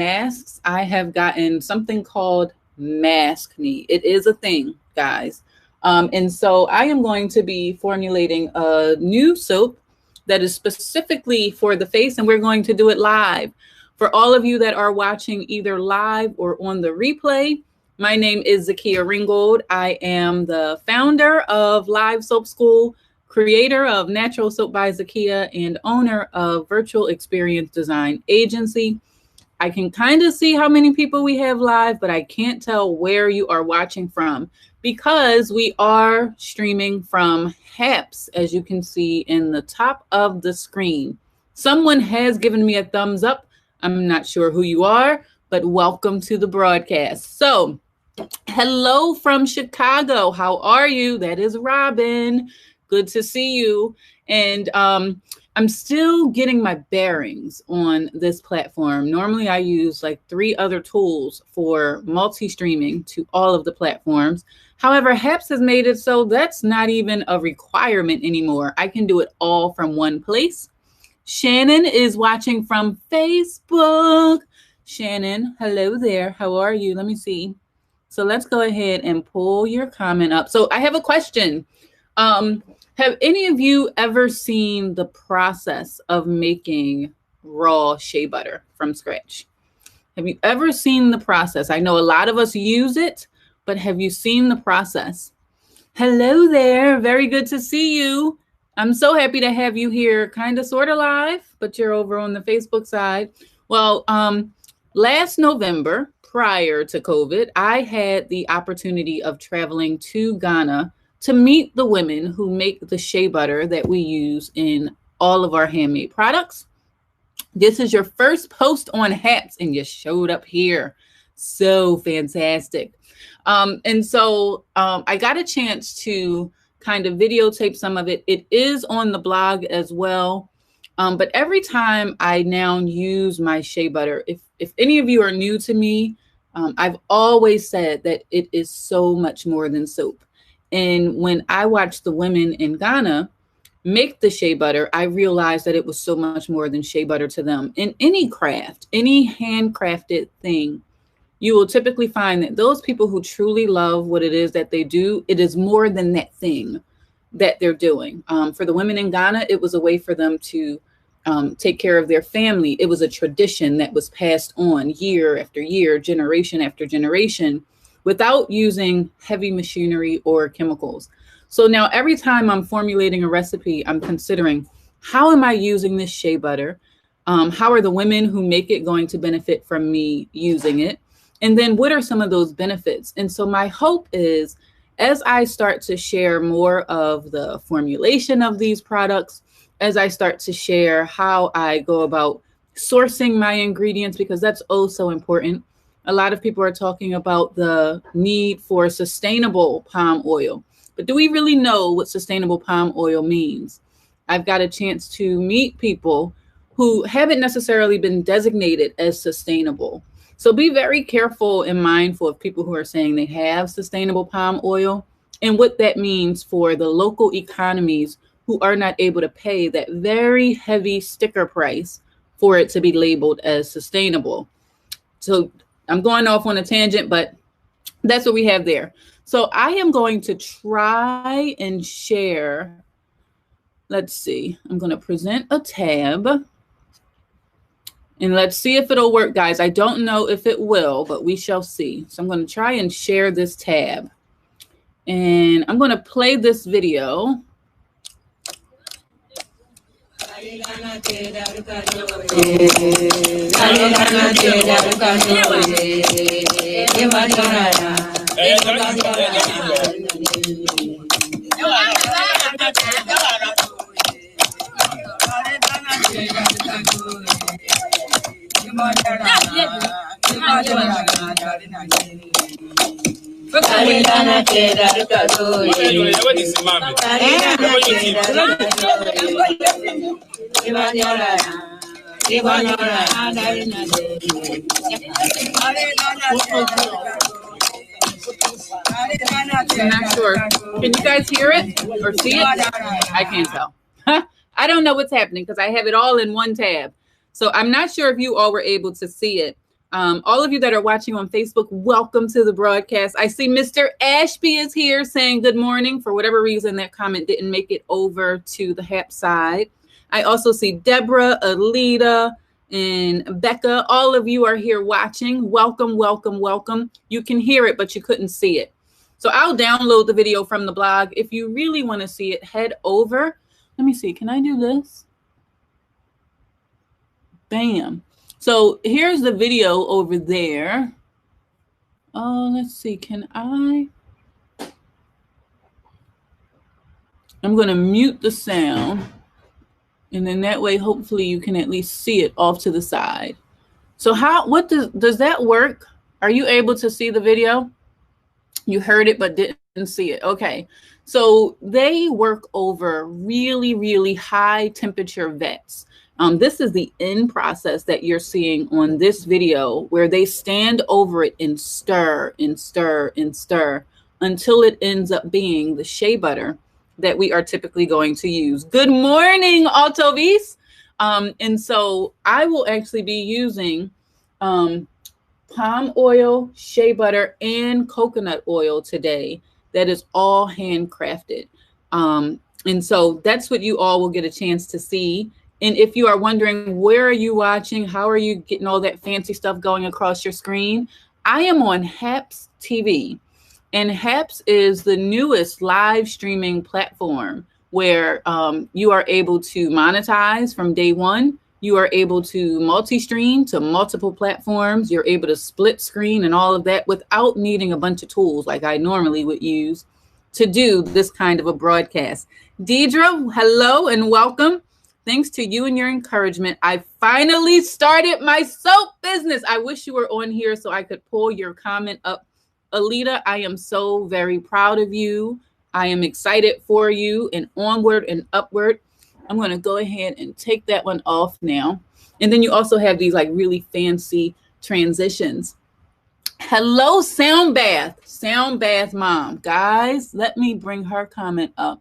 masks, I have gotten something called mask knee. It is a thing, guys. And so I am going to be formulating a new soap that is specifically for the face, and we're going to do it live. For all of you that are watching either live or on the replay, my name is Zakia Ringgold. I am the founder of Live Soap School, creator of Natural Soap by Zakia, and owner of Virtual Experience Design Agency. I can kind of see how many people we have live, but I can't tell where you are watching from because we are streaming from HAPS, as you can see in the top of the screen. Someone has given me a thumbs up. I'm not sure who you are, but welcome to the broadcast. So, hello from Chicago. How are you? That is Robin. Good to see you. And I'm still getting my bearings on this platform. Normally, I use like 3 other tools for multi-streaming to all of the platforms. However, HAPS has made it so that's not even a requirement anymore. I can do it all from one place. Shannon is watching from Facebook. Shannon, hello there. How are you? Let me see. So let's go ahead and pull your comment up. So I have a question. Have any of you ever seen the process of making raw shea butter from scratch? Have you ever seen the process? I know a lot of us use it, but have you seen the process? Hello there. Very good to see you. I'm so happy to have you here, kind of sort of live, but you're over on the Facebook side. Well, last November, prior to COVID, I had the opportunity of traveling to Ghana to meet the women who make the shea butter that we use in all of our handmade products. This is your first post on HAPS, and you showed up here. So fantastic. And so I got a chance to kind of videotape some of it. It is on the blog as well. But every time I now use my shea butter, if any of you are new to me, I've always said that it is so much more than soap. And when I watched the women in Ghana make the shea butter, I realized that it was so much more than shea butter to them. In any craft, any handcrafted thing, you will typically find that those people who truly love what it is that they do, it is more than that thing that they're doing. For the women in Ghana, it was a way for them to take care of their family. It was a tradition that was passed on year after year, generation after generation, without using heavy machinery or chemicals. So now every time I'm formulating a recipe, I'm considering, how am I using this shea butter? How are the women who make it going to benefit from me using it? And then what are some of those benefits? And so my hope is, as I start to share more of the formulation of these products, as I start to share how I go about sourcing my ingredients, because that's oh so important. A lot of people are talking about the need for sustainable palm oil, but do we really know what sustainable palm oil means? I've got a chance to meet people who haven't necessarily been designated as sustainable. So be very careful and mindful of people who are saying they have sustainable palm oil and what that means for the local economies who are not able to pay that very heavy sticker price for it to be labeled as sustainable. So I'm going off on a tangent, but that's what we have there. So I am going to try and share. Let's see. I'm going to present a tab. And let's see if it'll work, guys. I don't know if it will, but we shall see. So I'm going to try and share this tab. And I'm going to play this video. I'm not sure. Can you guys hear it or see it? I can't tell. I don't know what's happening because I have it all in one tab. So I'm not sure if you all were able to see it, All of you that are watching on Facebook, welcome to the broadcast. I see Mr. Ashby is here saying good morning. For whatever reason, that comment didn't make it over to the HAP side. I also see Deborah, Alita, and Becca. All of you are here watching. Welcome, welcome, welcome. You can hear it, but you couldn't see it. So I'll download the video from the blog. If you really want to see it, head over. Let me see. Can I do this? Bam. So here's the video over there. Oh, let's see. I'm going to mute the sound. And then that way, hopefully you can at least see it off to the side. So what does that work? Are you able to see the video? You heard it, but didn't see it. Okay. So they work over really, really high temperature vets. This is the end process that you're seeing on this video, where they stand over it and stir and stir and stir until it ends up being the shea butter that we are typically going to use. Good morning, Autovis. And so I will actually be using palm oil, shea butter, and coconut oil today. That is all handcrafted. And so that's what you all will get a chance to see. And if you are wondering, where are you watching? How are you getting all that fancy stuff going across your screen? I am on HAPS TV. And HAPS is the newest live streaming platform where you are able to monetize from day one. You are able to multi-stream to multiple platforms. You're able to split screen and all of that without needing a bunch of tools like I normally would use to do this kind of a broadcast. Deidre, hello and welcome. Thanks to you and your encouragement, I finally started my soap business. I wish you were on here so I could pull your comment up. Alita, I am so very proud of you. I am excited for you, and onward and upward. I'm going to go ahead and take that one off now. And then you also have these like really fancy transitions. Hello, Soundbath. Soundbath mom. Guys, let me bring her comment up.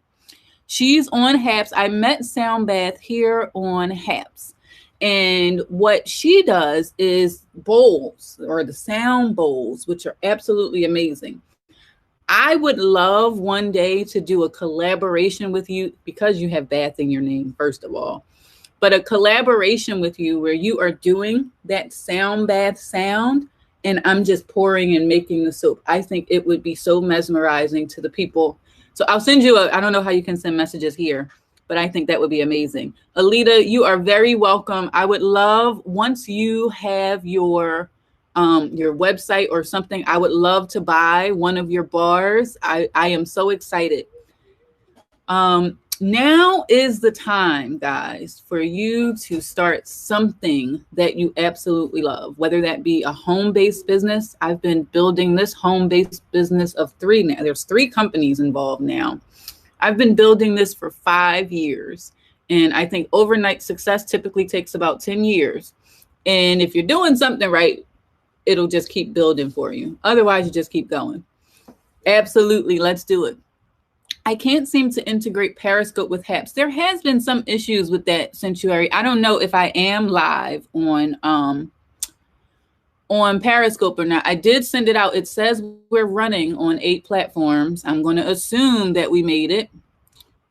She's on HAPS. I met Soundbath here on HAPS. And what she does is bowls, or the sound bowls, which are absolutely amazing. I would love one day to do a collaboration with you, because you have bath in your name, first of all, but a collaboration with you where you are doing that sound bath sound and I'm just pouring and making the soap. I think it would be so mesmerizing to the people. So I'll send you I don't know how you can send messages here, but I think that would be amazing. Alita, you are very welcome. I would love, once you have your website or something, I would love to buy one of your bars. I am so excited. Now is the time, guys, for you to start something that you absolutely love, whether that be a home-based business. I've been building this home-based business of 3 now. There's 3 companies involved now. I've been building this for 5 years, and I think overnight success typically takes about 10 years. And if you're doing something right, it'll just keep building for you. Otherwise, you just keep going. Absolutely. Let's do it. I can't seem to integrate Periscope with HAPS. There has been some issues with that sanctuary. I don't know if I am live on Periscope or not. I did send it out. It says we're running on 8 platforms. I'm going to assume that we made it.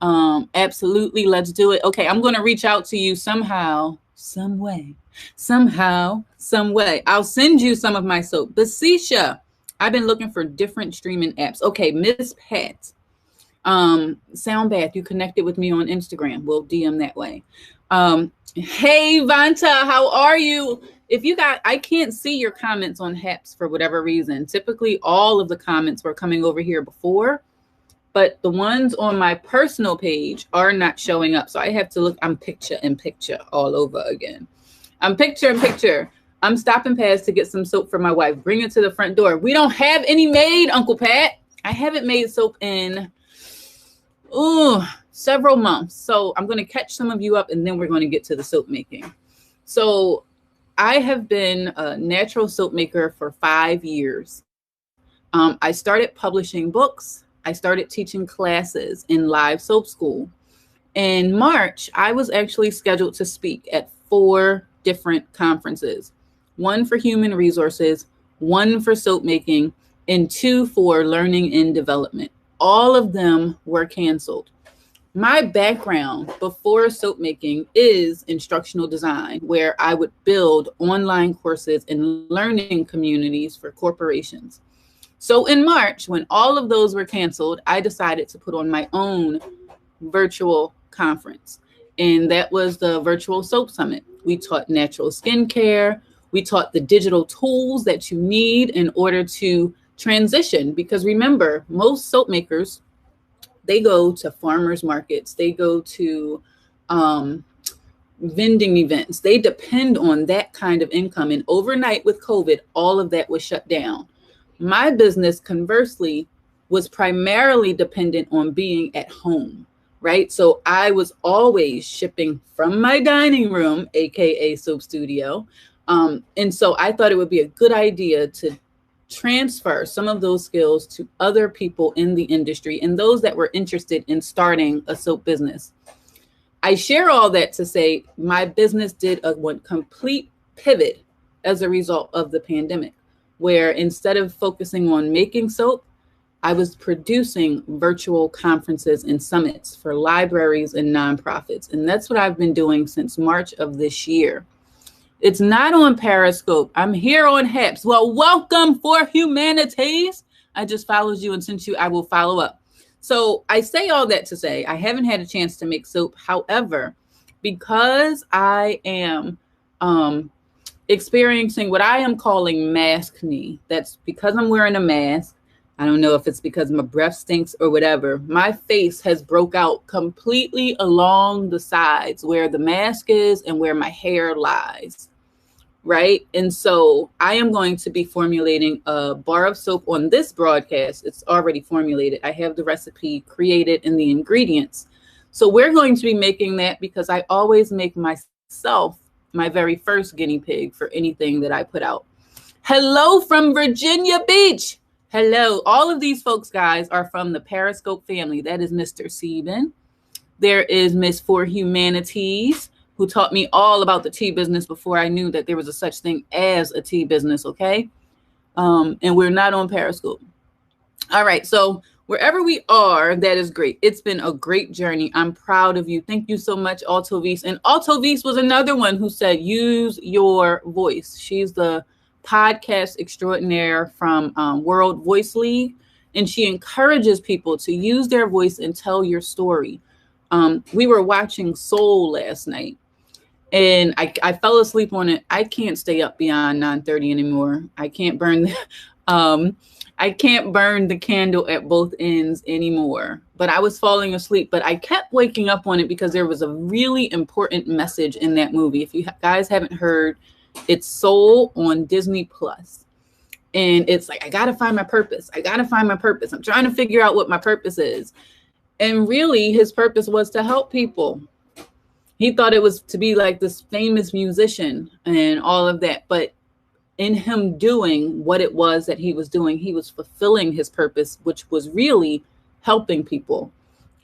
Absolutely. Let's do it. Okay. I'm going to reach out to you somehow, some way. Somehow, some way. I'll send you some of my soap. Basisha, I've been looking for different streaming apps. Okay, Miss Pat. Soundbath, you connected with me on Instagram. We'll DM that way. Hey, Vanta, how are you? I can't see your comments on HAPS for whatever reason. Typically, all of the comments were coming over here before, but the ones on my personal page are not showing up. So I have to look. I'm picture in picture all over again. I'm picture in picture. I'm stopping past to get some soap for my wife. Bring it to the front door. We don't have any made, Uncle Pat. I haven't made soap in several months. So I'm going to catch some of you up, and then we're going to get to the soap making. So I have been a natural soap maker for 5 years. I started publishing books. I started teaching classes in live soap school. In March, I was actually scheduled to speak at 4 different conferences. one for human resources, one for soap making, and two for learning and development. All of them were canceled. My background before soap making is instructional design, where I would build online courses and learning communities for corporations. So in March, when all of those were canceled, I decided to put on my own virtual conference. And that was the Virtual Soap Summit. We taught natural skincare. We taught the digital tools that you need in order to transition. Because remember, most soap makers, they go to farmers markets. They go to vending events. They depend on that kind of income. And overnight with COVID, all of that was shut down. My business, conversely, was primarily dependent on being at home, right? So I was always shipping from my dining room, AKA Soap Studio. And so I thought it would be a good idea to transfer some of those skills to other people in the industry and those that were interested in starting a soap business. I share all that to say my business did a complete pivot as a result of the pandemic, where instead of focusing on making soap, I was producing virtual conferences and summits for libraries and nonprofits. And that's what I've been doing since March of this year. It's not on Periscope. I'm here on Haps. Well, welcome for Humanitase. I just followed you and sent you, I will follow up. So I say all that to say, I haven't had a chance to make soap. However, because I am experiencing what I am calling mask knee, that's because I'm wearing a mask. I don't know if it's because my breath stinks or whatever. My face has broke out completely along the sides where the mask is and where my hair lies, right? And so I am going to be formulating a bar of soap on this broadcast. It's already formulated. I have the recipe created and the ingredients. So we're going to be making that because I always make myself my very first guinea pig for anything that I put out. Hello from Virginia Beach. Hello. All of these folks, guys, are from the Periscope family. That is Mr. Sieben. There is Miss For Humanitase, who taught me all about the tea business before I knew that there was a such thing as a tea business, okay? And we're not on Periscope. All right, so wherever we are, that is great. It's been a great journey. I'm proud of you. Thank you so much, Altovis. And Altovis was another one who said, use your voice. She's the podcast extraordinaire from World Voice League, and she encourages people to use their voice and tell your story. We were watching Soul last night, and I fell asleep on it. I can't stay up beyond 9:30 anymore. I can't burn the candle at both ends anymore. But I was falling asleep, but I kept waking up on it because there was a really important message in that movie. If you guys haven't heard, it's Soul on Disney Plus. And it's like, I got to find my purpose. I got to find my purpose. I'm trying to figure out what my purpose is. And really, his purpose was to help people. He thought it was to be like this famous musician and all of that. But in him doing what it was that he was doing, he was fulfilling his purpose, which was really helping people.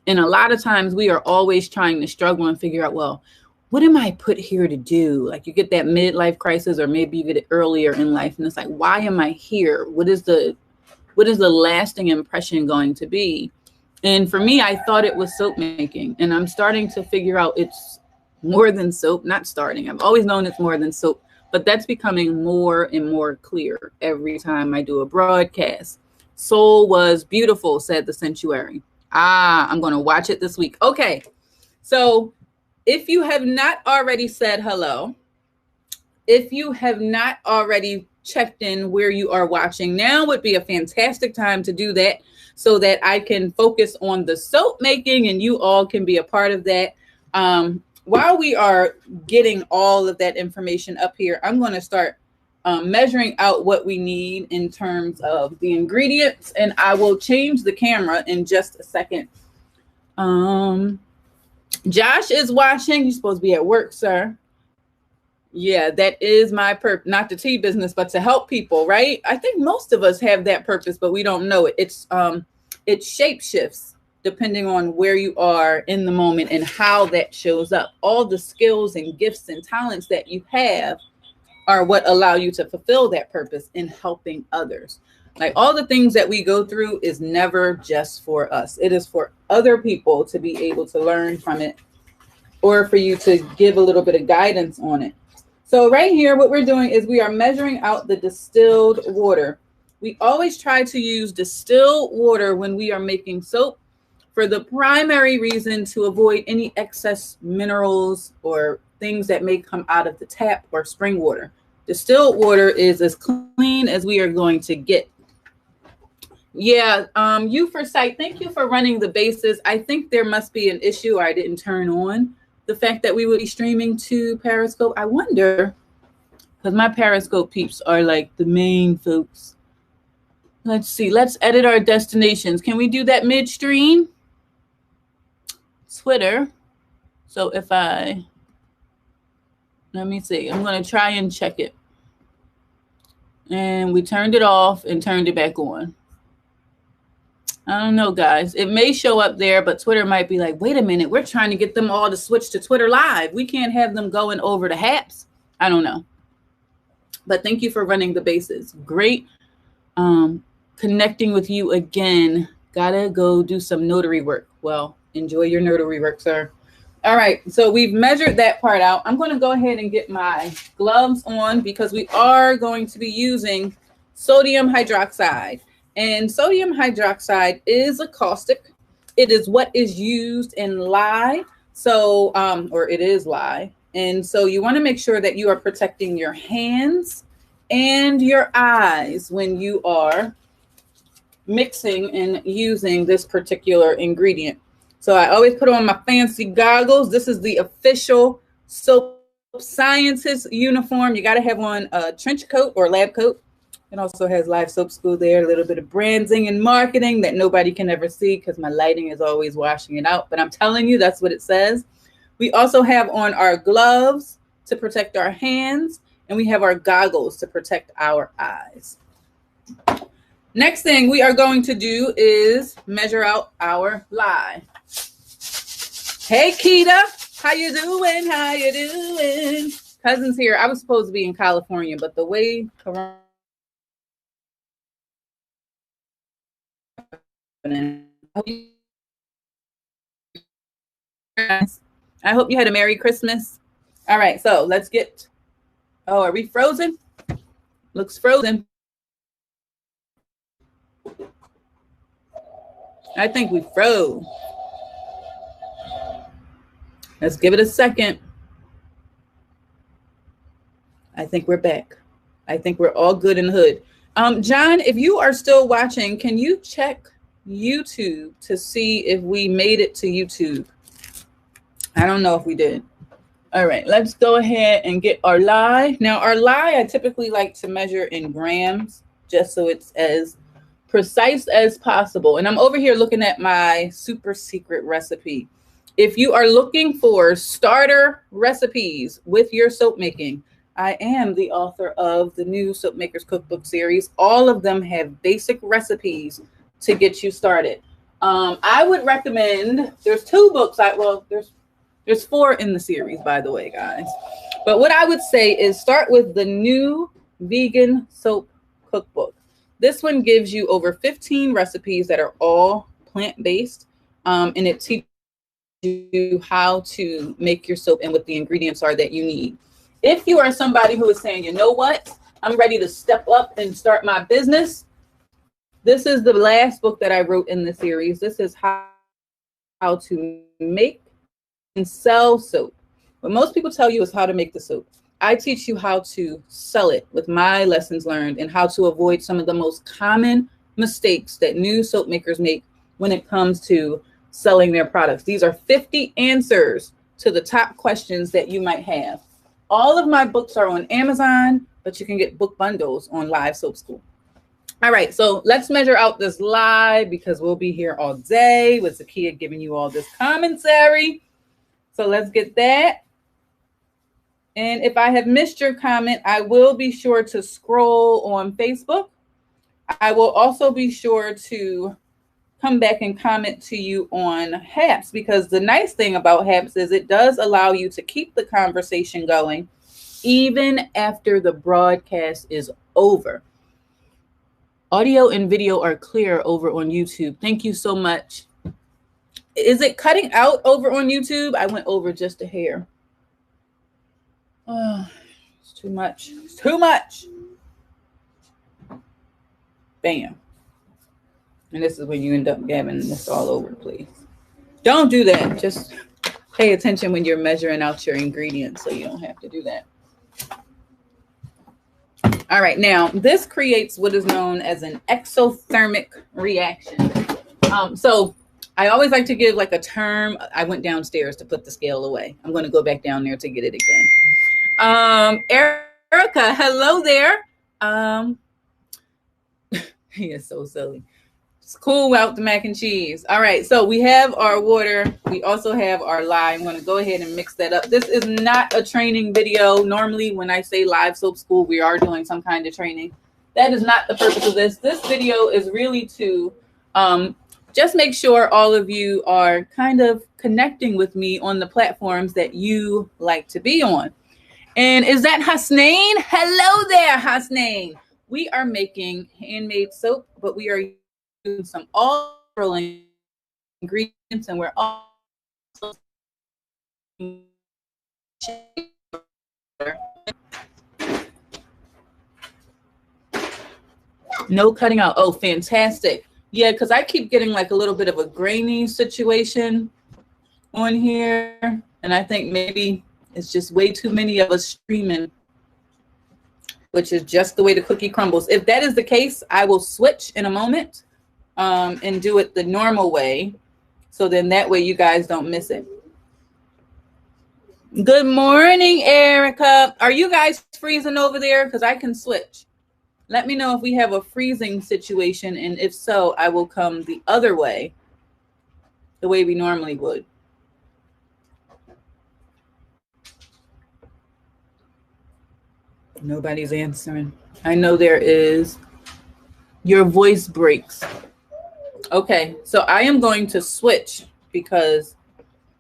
And a lot of times we are always trying to struggle and figure out, well, what am I put here to do? Like you get that midlife crisis, or maybe you get it earlier in life. And it's like, why am I here? What is the lasting impression going to be? And for me, I thought it was soap making. And I'm starting to figure out it's more than soap. Not starting. I've always known it's more than soap. But that's becoming more and more clear every time I do a broadcast. Soul was beautiful, said the sanctuary. I'm going to watch it this week. Okay. So if you have not already said hello, if you have not already checked in where you are watching, now would be a fantastic time to do that so that I can focus on the soap making and you all can be a part of that. While we are getting all of that information up here, I'm going to start measuring out what we need in terms of the ingredients, and I will change the camera in just a second. Josh is watching. You're supposed to be at work, sir. Yeah, that is my purpose, not the tea business, but to help people, right? I think most of us have that purpose, but we don't know it. It shape shifts depending on where you are in the moment and how that shows up. All the skills and gifts and talents that you have are what allow you to fulfill that purpose in helping others. Like all the things that we go through is never just for us. It is for other people to be able to learn from it, or for you to give a little bit of guidance on it. So right here, what we're doing is we are measuring out the distilled water. We always try to use distilled water when we are making soap for the primary reason to avoid any excess minerals or things that may come out of the tap or spring water. Distilled water is as clean as we are going to get. Yeah, you for sight, thank you for running the bases. I think there must be an issue. I didn't turn on the fact that we would be streaming to Periscope. I wonder, because my Periscope peeps are like the main folks. Let's see. Let's edit our destinations. Can we do that midstream? Twitter. So if let me see. I'm going to try and check it. And we turned it off and turned it back on. I don't know, guys. It may show up there, but Twitter might be like, wait a minute. We're trying to get them all to switch to Twitter Live. We can't have them going over to Haps. I don't know. But thank you for running the bases. Great connecting with you again. Gotta go do some notary work. Well, enjoy your notary work, sir. All right. So we've measured that part out. I'm going to go ahead and get my gloves on because we are going to be using sodium hydroxide. And sodium hydroxide is a caustic. It is what is used in lye. So, or it is lye. And so you want to make sure that you are protecting your hands and your eyes when you are mixing and using this particular ingredient. So I always put on my fancy goggles. This is the official soap scientist uniform. You got to have on a trench coat or lab coat. It also has Live Soap School there, a little bit of branding and marketing that nobody can ever see because my lighting is always washing it out. But I'm telling you, that's what it says. We also have on our gloves to protect our hands, and we have our goggles to protect our eyes. Next thing we are going to do is measure out our lye. Hey, Keita, how you doing? How you doing? Cousin's here. I was supposed to be in California, but the way Corona I hope you had a Merry Christmas. All right, so let's get, oh, are we frozen? Looks frozen. I think we froze. Let's give it a second. I think we're back. I think we're all good in the hood. John, if you are still watching, can you check YouTube to see if we made it to YouTube? I don't know if we did. All right, let's go ahead and get our lye. Now, our lye, I typically like to measure in grams just so it's as precise as possible. And I'm over here looking at my super secret recipe. If you are looking for starter recipes with your soap making, I am the author of the new Soap Makers Cookbook series. All of them have basic recipes to get you started. I would recommend, there's 2 books. There's 4 in the series, by the way, guys. But what I would say is start with the new Vegan Soap Cookbook. This one gives you over 15 recipes that are all plant-based, and it teaches you how to make your soap and what the ingredients are that you need. If you are somebody who is saying, you know what, I'm ready to step up and start my business, this is the last book that I wrote in the series. This is how to make and sell soap. What most people tell you is how to make the soap. I teach you how to sell it with my lessons learned and how to avoid some of the most common mistakes that new soap makers make when it comes to selling their products. These are 50 answers to the top questions that you might have. All of my books are on Amazon, but you can get book bundles on Live Soap School. All right, so let's measure out this lye because we'll be here all day with Zakia giving you all this commentary. So let's get that. And if I have missed your comment, I will be sure to scroll on Facebook. I will also be sure to come back and comment to you on Haps, because the nice thing about Haps is it does allow you to keep the conversation going even after the broadcast is over. Audio and video are clear over on YouTube. Thank you so much. Is it cutting out over on YouTube? I went over just a hair. Oh, it's too much. It's too much. Bam. And this is when you end up gabbing this all over the place. Don't do that. Just pay attention when you're measuring out your ingredients so you don't have to do that. All right, now this creates what is known as an exothermic reaction. So I always like to give like a term. I went downstairs to put the scale away. I'm going to go back down there to get it again. Erica, hello there. He is so silly. It's cool without the mac and cheese. All right, so we have our water. We also have our lye. I'm going to go ahead and mix that up. This is not a training video. Normally, when I say live soap school, we are doing some kind of training. That is not the purpose of this. This video is really to just make sure all of you are kind of connecting with me on the platforms that you like to be on. And is that Hasnain? Hello there, Hasnain. We are making handmade soap, but we are using some all ingredients, and we're also no cutting out. Oh, fantastic. Yeah, because I keep getting like a little bit of a grainy situation on here, and I think maybe it's just way too many of us streaming, which is just the way the cookie crumbles. If that is the case, I will switch in a moment and do it the normal way. So then that way you guys don't miss it. Good morning, Erica. Are you guys freezing over there? Because I can switch. Let me know if we have a freezing situation. And if so, I will come the other way, the way we normally would. Nobody's answering. I know there is. Your voice breaks. Okay, so I am going to switch because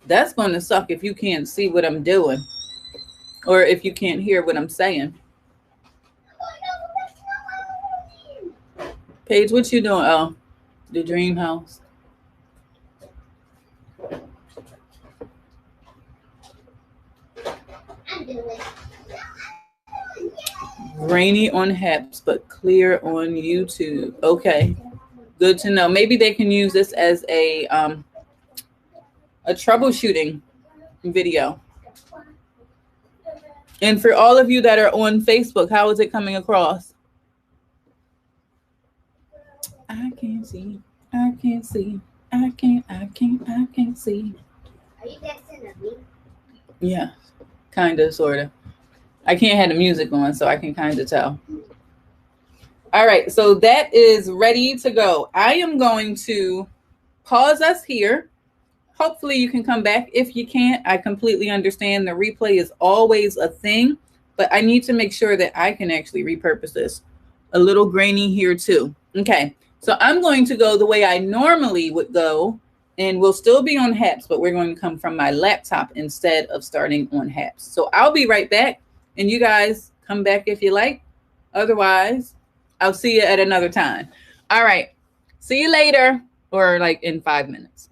that's going to suck if you can't see what I'm doing or if you can't hear what I'm saying. Paige, what you doing? Oh, the dream house. Rainy on Haps, but clear on YouTube. Okay, good to know. Maybe they can use this as a troubleshooting video. And for all of you that are on Facebook, how is it coming across? I can't see. I can't see. I can't see. Are you texting at me? Yeah, kind of, sort of. I can't have the music on, so I can kind of tell. All right, so that is ready to go. I am going to pause us here. Hopefully you can come back. If you can't, I completely understand. The replay is always a thing, but I need to make sure that I can actually repurpose this. A little grainy here too. Okay, so I'm going to go the way I normally would go, and we'll still be on Haps, but we're going to come from my laptop instead of starting on Haps. So I'll be right back, and you guys come back if you like. Otherwise, I'll see you at another time. All right, see you later, or like in 5 minutes.